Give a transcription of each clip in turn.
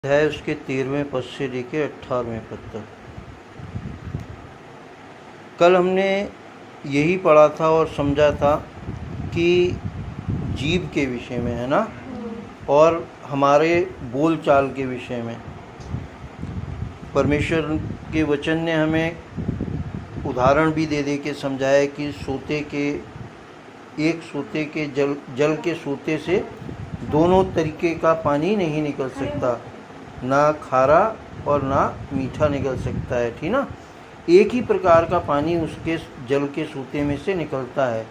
है उसके 13वें पद से लेकर 18वें पद तक। कल हमने यही पढ़ा था और समझा था कि जीव के विषय में, है ना, और हमारे बोल चाल के विषय में। परमेश्वर के वचन ने हमें उदाहरण भी दे के समझाया कि एक सोते के जल के सोते से दोनों तरीके का पानी नहीं निकल सकता, ना खारा और ना मीठा निकल सकता है, ठीक ना। एक ही प्रकार का पानी उसके जल के सोते में से निकलता है।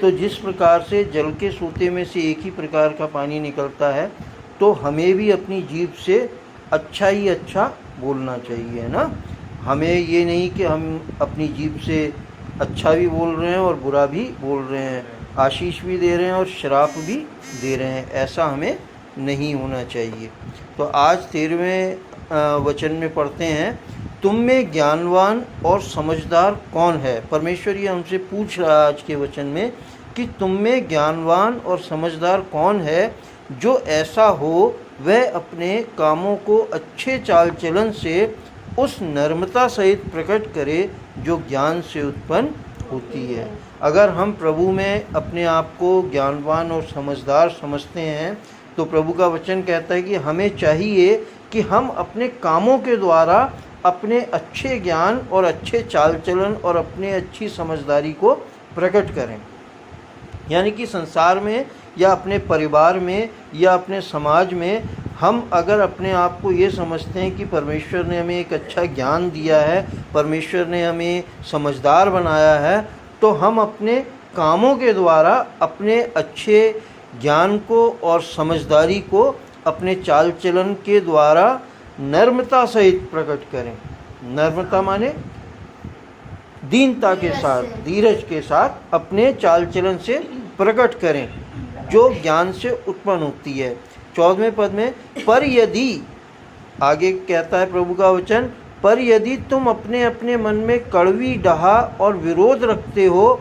तो जिस प्रकार से जल के सोते में से एक ही प्रकार का पानी निकलता है, तो हमें भी अपनी जीभ से अच्छा ही अच्छा बोलना चाहिए, है ना। हमें ये नहीं कि हम अपनी जीभ से अच्छा भी बोल रहे हैं और बुरा भी बोल रहे हैं, आशीष भी दे रहे हैं और श्राप भी दे रहे हैं, ऐसा हमें नहीं होना चाहिए। तो आज 13वें वचन में पढ़ते हैं, तुम में ज्ञानवान और समझदार कौन है। परमेश्वर ये हमसे पूछ रहा है आज के वचन में कि तुम में ज्ञानवान और समझदार कौन है, जो ऐसा हो वह अपने कामों को अच्छे चाल चलन से उस नम्रता सहित प्रकट करे जो ज्ञान से उत्पन्न होती है। अगर हम प्रभु में अपने आप को ज्ञानवान और समझदार समझते हैं, तो प्रभु का वचन कहता है कि हमें चाहिए कि हम अपने कामों के द्वारा अपने अच्छे ज्ञान और अच्छे चाल चलन और अपने अच्छी समझदारी को प्रकट करें। यानी कि संसार में या अपने परिवार में या अपने समाज में हम अगर अपने आप को ये समझते हैं कि परमेश्वर ने हमें एक अच्छा ज्ञान दिया है, परमेश्वर ने हमें समझदार बनाया है, तो हम अपने कामों के द्वारा अपने अच्छे ज्ञान को और समझदारी को अपने चाल चलन के द्वारा नम्रता सहित प्रकट करें। नम्रता माने दीनता के साथ, धीरज के साथ अपने चाल चलन से प्रकट करें जो ज्ञान से उत्पन्न होती है। 14वें पद में, पर यदि, आगे कहता है प्रभु का वचन, पर यदि तुम अपने अपने मन में कड़वी डहा और विरोध रखते हो,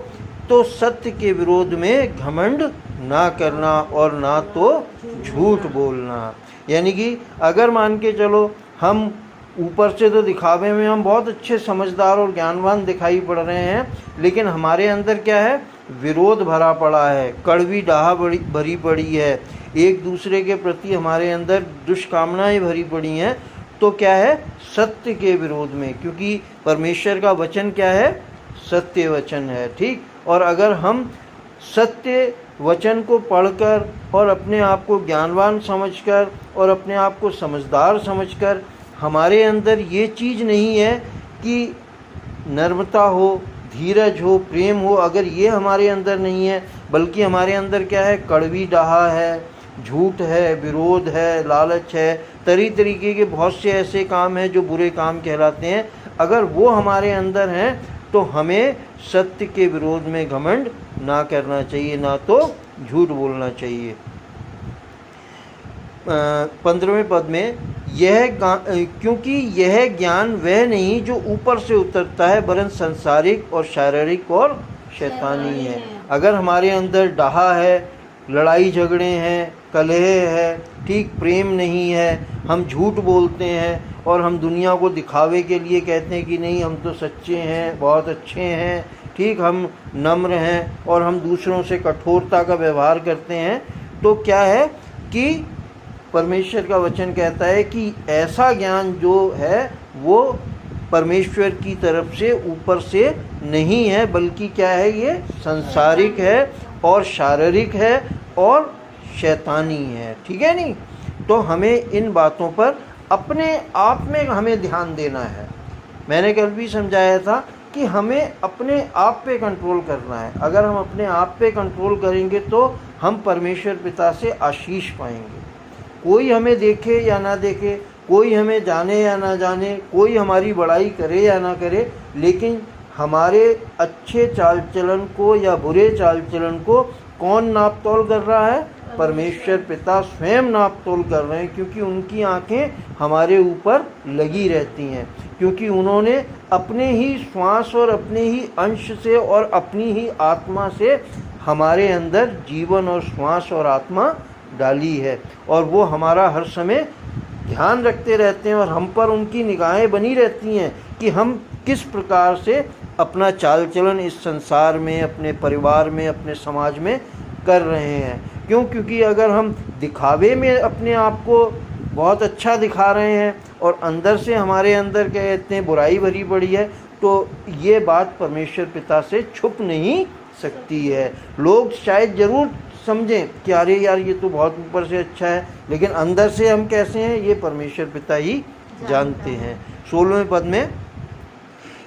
तो सत्य के विरोध में घमंड ना करना और ना तो झूठ बोलना। यानी कि अगर मान के चलो हम ऊपर से तो दिखावे में हम बहुत अच्छे समझदार और ज्ञानवान दिखाई पड़ रहे हैं, लेकिन हमारे अंदर क्या है, विरोध भरा पड़ा है, कड़वी डाह भरी पड़ी है, एक दूसरे के प्रति हमारे अंदर दुष्कामनाएं भरी पड़ी हैं, तो क्या है, सत्य के विरोध में। क्योंकि परमेश्वर का वचन क्या है, सत्य वचन है, ठीक। और अगर हम सत्य वचन को पढ़कर और अपने आप को ज्ञानवान समझकर और अपने आप को समझदार समझकर हमारे अंदर ये चीज़ नहीं है कि नम्रता हो, धीरज हो, प्रेम हो, अगर ये हमारे अंदर नहीं है, बल्कि हमारे अंदर क्या है, कड़वी डाहा है, झूठ है, विरोध है, लालच है, तरीके के बहुत से ऐसे काम हैं जो बुरे काम कहलाते हैं, अगर वो हमारे अंदर हैं, तो हमें सत्य के विरोध में घमंड ना करना चाहिए, ना तो झूठ बोलना चाहिए। 15वें पद में, क्योंकि यह ज्ञान वह नहीं जो ऊपर से उतरता है, वरन संसारिक और शारीरिक और शैतानी है। अगर हमारे अंदर डाहा है, लड़ाई झगड़े हैं, कलह है, ठीक, प्रेम नहीं है, हम झूठ बोलते हैं और हम दुनिया को दिखावे के लिए कहते हैं कि नहीं हम तो सच्चे हैं, बहुत अच्छे हैं, ठीक, हम नम्र हैं, और हम दूसरों से कठोरता का व्यवहार करते हैं, तो क्या है कि परमेश्वर का वचन कहता है कि ऐसा ज्ञान जो है वो परमेश्वर की तरफ से ऊपर से नहीं है, बल्कि क्या है, ये संसारिक है और शारीरिक है और शैतानी है, ठीक है नहीं। तो हमें इन बातों पर अपने आप में हमें ध्यान देना है। मैंने कल भी समझाया था कि हमें अपने आप पे कंट्रोल करना है। अगर हम अपने आप पे कंट्रोल करेंगे तो हम परमेश्वर पिता से आशीष पाएंगे। कोई हमें देखे या ना देखे, कोई हमें जाने या ना जाने, कोई हमारी बड़ाई करे या ना करे, लेकिन हमारे अच्छे चाल चलन को या बुरे चाल चलन को कौन नाप तोल कर रहा है, परमेश्वर पिता स्वयं नाप तोल कर रहे हैं, क्योंकि उनकी आंखें हमारे ऊपर लगी रहती हैं, क्योंकि उन्होंने अपने ही श्वास और अपने ही अंश से और अपनी ही आत्मा से हमारे अंदर जीवन और श्वास और आत्मा डाली है, और वो हमारा हर समय ध्यान रखते रहते हैं और हम पर उनकी निगाहें बनी रहती हैं कि हम किस प्रकार से अपना चाल चलन इस संसार में, अपने परिवार में, अपने समाज में कर रहे हैं। क्यों? क्योंकि अगर हम दिखावे में अपने आप को बहुत अच्छा दिखा रहे हैं और अंदर से हमारे अंदर क्या कहते हैं बुराई भरी पड़ी है, तो ये बात परमेश्वर पिता से छुप नहीं सकती है। लोग शायद ज़रूर समझें कि अरे यार ये तो बहुत ऊपर से अच्छा है, लेकिन अंदर से हम कैसे हैं ये परमेश्वर पिता ही जानते हैं। 16वें पद में,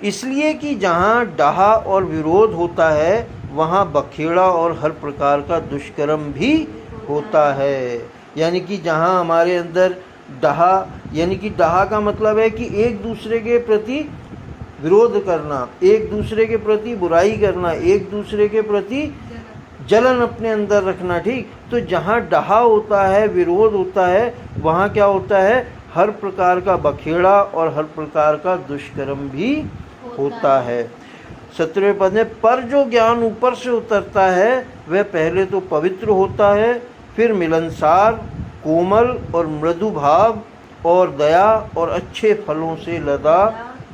इसलिए कि जहाँ डाहा और विरोध होता है वहाँ बखेड़ा और हर प्रकार का दुष्कर्म भी होता है। यानी कि जहाँ हमारे अंदर डाहा, यानी कि डाहा का मतलब है कि एक दूसरे के प्रति विरोध करना, एक दूसरे के प्रति बुराई करना, एक दूसरे के प्रति जलन अपने अंदर रखना। ठीक, तो जहाँ डाहा होता है, विरोध होता है, वहाँ क्या होता है? हर प्रकार का बखेड़ा और हर प्रकार का दुष्कर्म भी होता है। 17वें पद में, पर जो ज्ञान ऊपर से उतरता है वह पहले तो पवित्र होता है, फिर मिलनसार, कोमल और मृदु भाव और दया और अच्छे फलों से लदा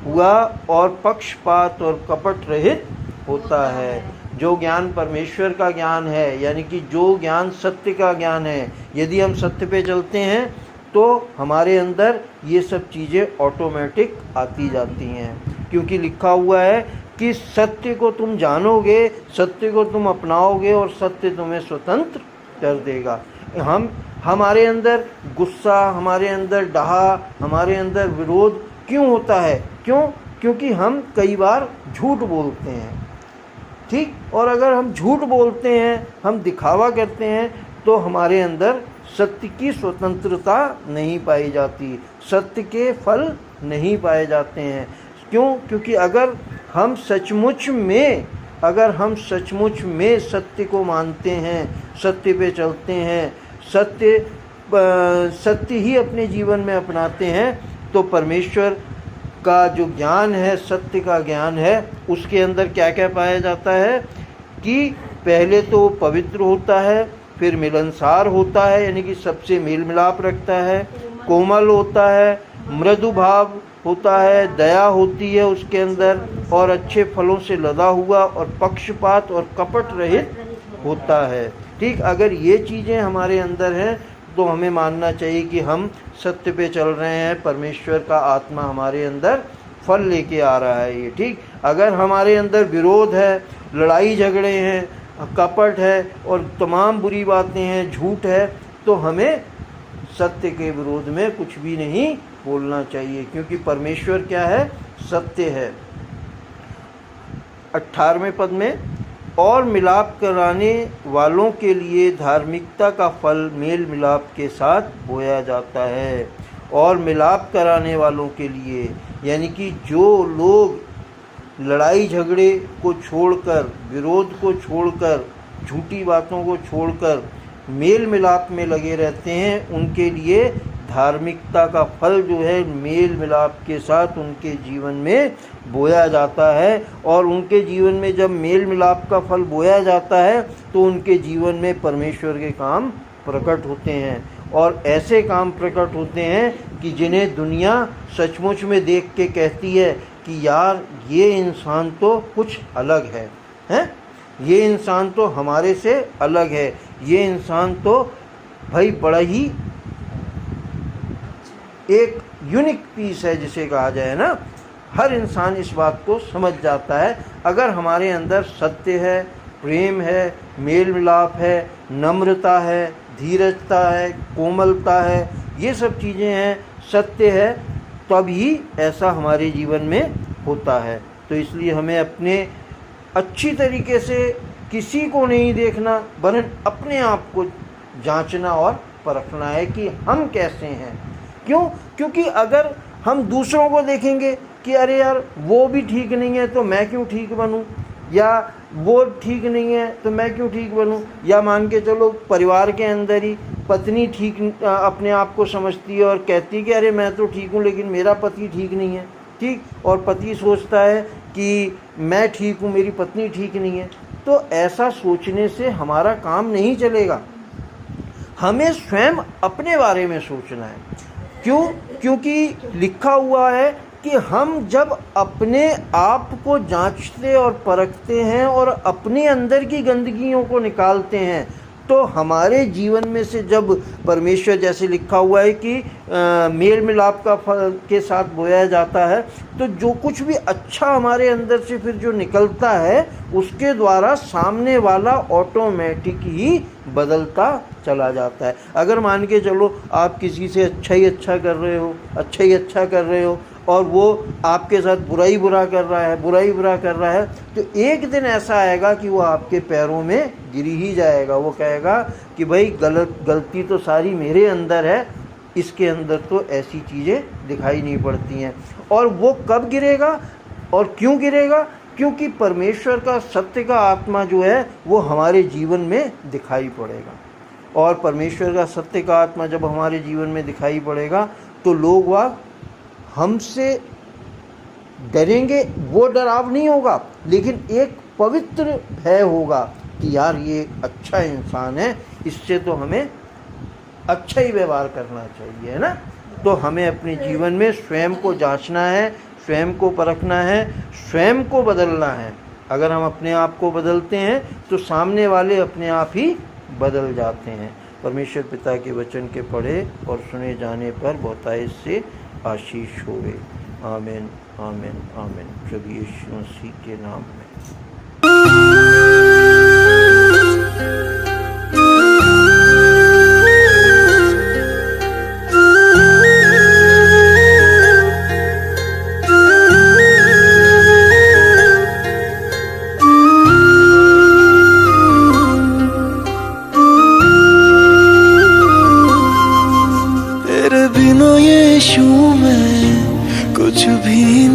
हुआ और पक्षपात और कपट रहित होता है। जो ज्ञान परमेश्वर का ज्ञान है, यानी कि जो ज्ञान सत्य का ज्ञान है, यदि हम सत्य पे चलते हैं तो हमारे अंदर ये सब चीज़ें ऑटोमेटिक आती जाती हैं। क्योंकि लिखा हुआ है कि सत्य को तुम जानोगे, सत्य को तुम अपनाओगे और सत्य तुम्हें स्वतंत्र कर देगा। हमारे अंदर गुस्सा, हमारे अंदर डाहा, हमारे अंदर विरोध क्यों होता है? क्यों? क्योंकि हम कई बार झूठ बोलते हैं। ठीक, और अगर हम झूठ बोलते हैं, हम दिखावा करते हैं, तो हमारे अंदर सत्य की स्वतंत्रता नहीं पाई जाती, सत्य के फल नहीं पाए जाते हैं। क्यों? क्योंकि अगर हम सचमुच में सत्य को मानते हैं, सत्य पे चलते हैं, सत्य ही अपने जीवन में अपनाते हैं, तो परमेश्वर का जो ज्ञान है, सत्य का ज्ञान है, उसके अंदर क्या क्या पाया जाता है कि पहले तो पवित्र होता है, फिर मिलनसार होता है, यानी कि सबसे मेल मिलाप रखता है, कोमल होता है, मृदु भाव होता है, दया होती है उसके अंदर, और अच्छे फलों से लदा हुआ और पक्षपात और कपट रहित होता है। ठीक, अगर ये चीज़ें हमारे अंदर हैं तो हमें मानना चाहिए कि हम सत्य पे चल रहे हैं, परमेश्वर का आत्मा हमारे अंदर फल लेके आ रहा है ये। ठीक, अगर हमारे अंदर विरोध है, लड़ाई झगड़े हैं, कपट है और तमाम बुरी बातें हैं, झूठ है, तो हमें सत्य के विरोध में कुछ भी नहीं बोलना चाहिए, क्योंकि परमेश्वर क्या है? सत्य है। 18वें पद में, और मिलाप कराने वालों के लिए धार्मिकता का फल मेल मिलाप के साथ बोया जाता है। और मिलाप कराने वालों के लिए, यानी कि जो लोग लड़ाई झगड़े को छोड़कर, विरोध को छोड़कर, झूठी बातों को छोड़कर मेल मिलाप में लगे रहते हैं, उनके लिए धार्मिकता का फल जो है मेल मिलाप के साथ उनके जीवन में बोया जाता है। और उनके जीवन में जब मेल मिलाप का फल बोया जाता है तो उनके जीवन में परमेश्वर के काम प्रकट होते हैं, और ऐसे काम प्रकट होते हैं कि जिन्हें दुनिया सचमुच में देख के कहती है कि यार ये इंसान तो कुछ अलग है, हैं? ये इंसान तो हमारे से अलग है, ये इंसान तो भाई बड़ा ही एक यूनिक पीस है जिसे कहा जाए ना। हर इंसान इस बात को समझ जाता है अगर हमारे अंदर सत्य है, प्रेम है, मेल मिलाप है, नम्रता है, धीरजता है, कोमलता है, ये सब चीज़ें हैं, सत्य है, तभी ऐसा हमारे जीवन में होता है। तो इसलिए हमें अपने अच्छी तरीके से किसी को नहीं देखना, वरन अपने आप को जांचना और परखना है कि हम कैसे हैं। क्यों? क्योंकि अगर हम दूसरों को देखेंगे कि अरे यार वो भी ठीक नहीं है तो मैं क्यों ठीक बनूं, या वो ठीक नहीं है तो मैं क्यों ठीक बनूं, या मान के चलो परिवार के अंदर ही पत्नी ठीक अपने आप को समझती है और कहती है कि अरे मैं तो ठीक हूँ लेकिन मेरा पति ठीक नहीं है, ठीक, और पति सोचता है कि मैं ठीक हूँ, मेरी पत्नी ठीक नहीं है। तो ऐसा सोचने से हमारा काम नहीं चलेगा, हमें स्वयं अपने बारे में सोचना है। क्यों? क्योंकि लिखा हुआ है कि हम जब अपने आप को जांचते और परखते हैं और अपने अंदर की गंदगियों को निकालते हैं, तो हमारे जीवन में से जब परमेश्वर, जैसे लिखा हुआ है कि मेल मिलाप का फल के साथ बोया जाता है, तो जो कुछ भी अच्छा हमारे अंदर से फिर जो निकलता है उसके द्वारा सामने वाला ऑटोमेटिक ही बदलता चला जाता है। अगर मान के चलो आप किसी से अच्छा ही अच्छा कर रहे हो, अच्छा ही अच्छा कर रहे हो, और वो आपके साथ बुरा ही बुरा कर रहा है, बुरा ही बुरा कर रहा है, तो एक दिन ऐसा आएगा कि वो आपके पैरों में गिर ही जाएगा। वो कहेगा कि भाई गलती तो सारी मेरे अंदर है, इसके अंदर तो ऐसी चीज़ें दिखाई नहीं पड़ती हैं। और वो कब गिरेगा और क्यों गिरेगा? क्योंकि परमेश्वर का सत्य का आत्मा जो है वो हमारे जीवन में दिखाई पड़ेगा। और परमेश्वर का सत्य का आत्मा जब हमारे जीवन में दिखाई पड़ेगा तो लोग वह हमसे डरेंगे। वो डराव नहीं होगा, लेकिन एक पवित्र भय होगा कि यार ये अच्छा इंसान है, इससे तो हमें अच्छा ही व्यवहार करना चाहिए, है ना। तो हमें अपने जीवन में स्वयं को जांचना है, स्वयं को परखना है, स्वयं को बदलना है। अगर हम अपने आप को बदलते हैं तो सामने वाले अपने आप ही बदल जाते हैं। परमेश्वर पिता के वचन के पढ़े और सुने जाने पर बहुतायत से आशीष होवे। आमीन, आमीन, आमीन। प्रभु यीशु मसीह के नाम में। तेरे बिना यीशु मैं कुछ भी